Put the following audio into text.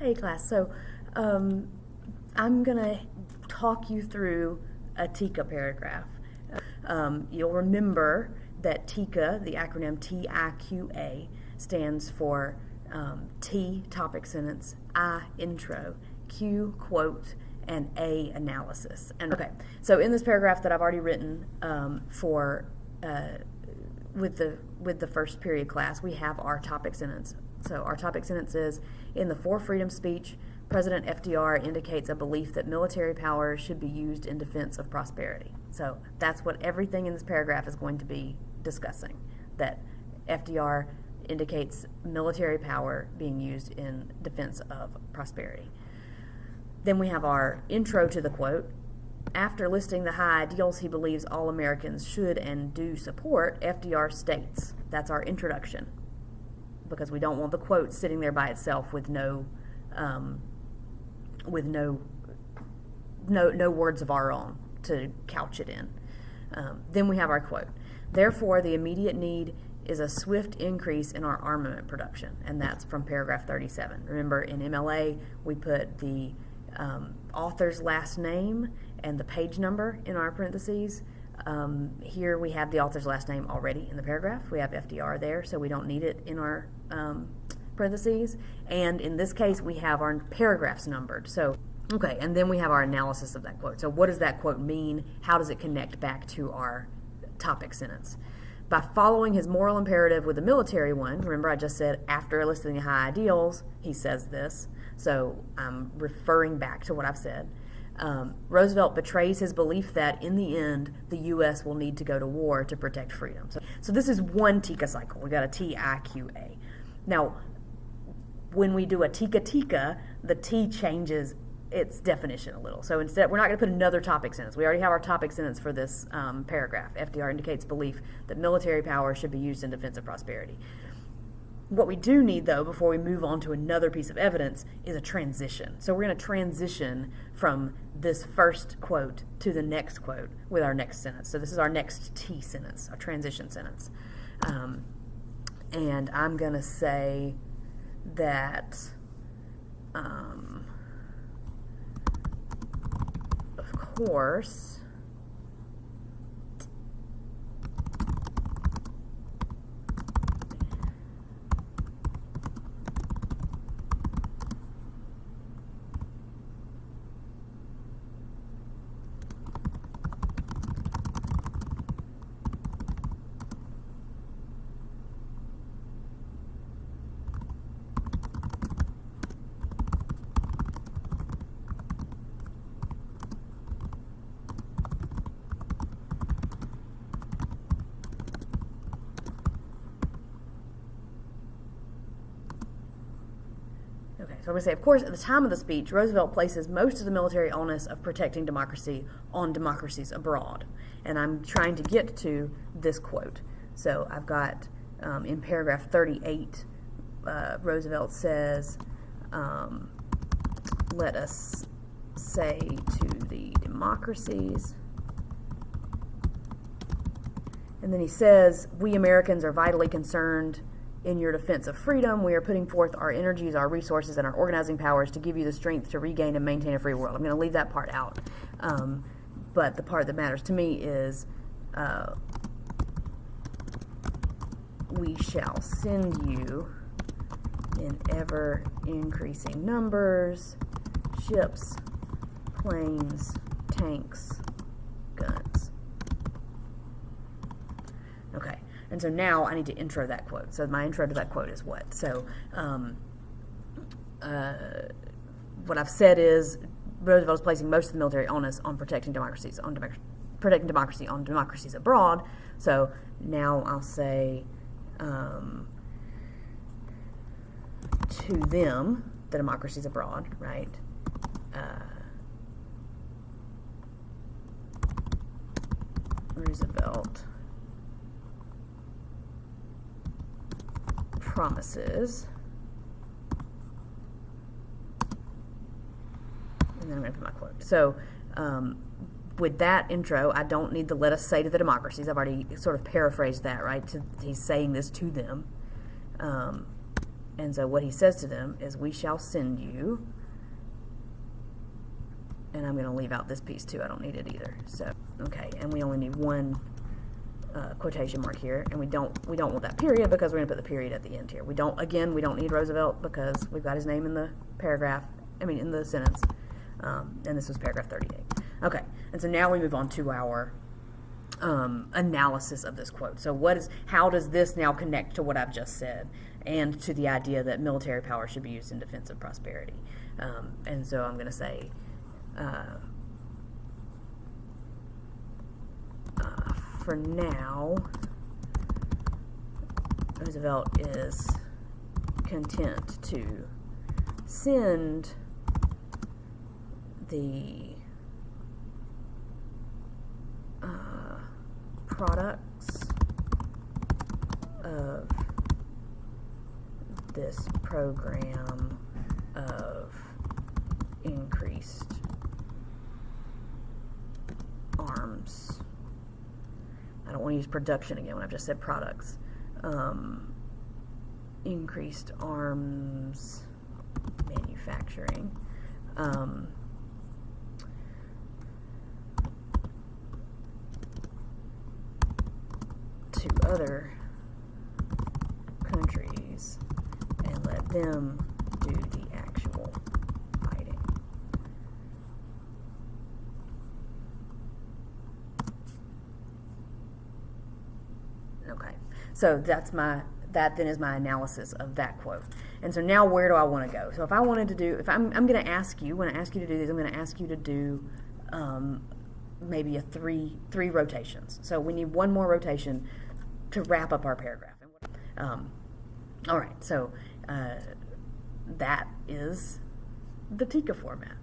Hey class, so I'm going to talk you through a TIQA paragraph. You'll remember that TIQA, the acronym TIQA, stands for T, topic sentence, I, intro, Q, quote, and A, analysis. And okay, so in this paragraph that I've already written with the first period class, we have our topic sentence. So our topic sentence is, in the For Freedom speech, President FDR indicates a belief that military power should be used in defense of prosperity. So that's what everything in this paragraph is going to be discussing, that FDR indicates military power being used in defense of prosperity. Then we have our intro to the quote. After listing the high ideals he believes all Americans should and do support, FDR states. That's our introduction, because we don't want the quote sitting there by itself with no words of our own to couch it in. Then we have our quote. Therefore, the immediate need is a swift increase in our armament production, and that's from paragraph 37. Remember, in MLA, we put the author's last name and the page number in our parentheses. Here we have the author's last name already in the paragraph. We have FDR there, so we don't need it in our parentheses. And in this case, we have our paragraphs numbered. So, okay, and then we have our analysis of that quote. So what does that quote mean? How does it connect back to our topic sentence? By following his moral imperative with the military one, remember I just said after listing the high ideals, he says this. So I'm referring back to what I've said. Roosevelt betrays his belief that in the end the U.S. will need to go to war to protect freedom. So this is one TIQA cycle. We got a TIQA. Now, when we do a TIQATIQA, the T changes its definition a little. So instead, we're not going to put another topic sentence. We already have our topic sentence for this paragraph. FDR indicates belief that military power should be used in defense of prosperity. What we do need, though, before we move on to another piece of evidence, is a transition. So we're going to transition from this first quote to the next quote with our next sentence. So this is our next T sentence, our transition sentence. And I'm going to say that, of course, okay, so I'm going to say, of course, at the time of the speech, Roosevelt places most of the military onus of protecting democracy on democracies abroad. And I'm trying to get to this quote. So I've got, in paragraph 38, Roosevelt says, let us say to the democracies. And then he says, we Americans are vitally concerned in your defense of freedom. We are putting forth our energies, our resources, and our organizing powers to give you the strength to regain and maintain a free world. I'm going to leave that part out. But the part that matters to me is we shall send you in ever-increasing numbers ships, planes, tanks, guns. Okay. And so now I need to intro that quote. So my intro to that quote is what? So what I've said is Roosevelt is placing most of the military onus on protecting democracies on democracies abroad. So now I'll say to them, the democracies abroad, right? Roosevelt promises, and then I'm going to put my quote. So with that intro, I don't need the let us say to the democracies. I've already sort of paraphrased that, right? He's saying this to them. And so what he says to them is, we shall send you, and I'm going to leave out this piece too, I don't need it either. So, okay, and we only need one quotation mark here, and we don't want that period because we're going to put the period at the end here. We don't need Roosevelt because we've got his name in the paragraph, in the sentence, and this was paragraph 38. Okay, and so now we move on to our analysis of this quote. So how does this now connect to what I've just said and to the idea that military power should be used in defense of prosperity? And so I'm going to say for now, Roosevelt is content to send the products of this program of increased arms. I don't want to use production again when I've just said products. Increased arms manufacturing. To other countries and let them do the actual fighting. Okay, so that then is my analysis of that quote. And so now where do I want to go? So if I'm going to ask you, when I ask you to do this, I'm going to ask you to do maybe three rotations. So we need one more rotation to wrap up our paragraph. All right, so that is the TIQA format.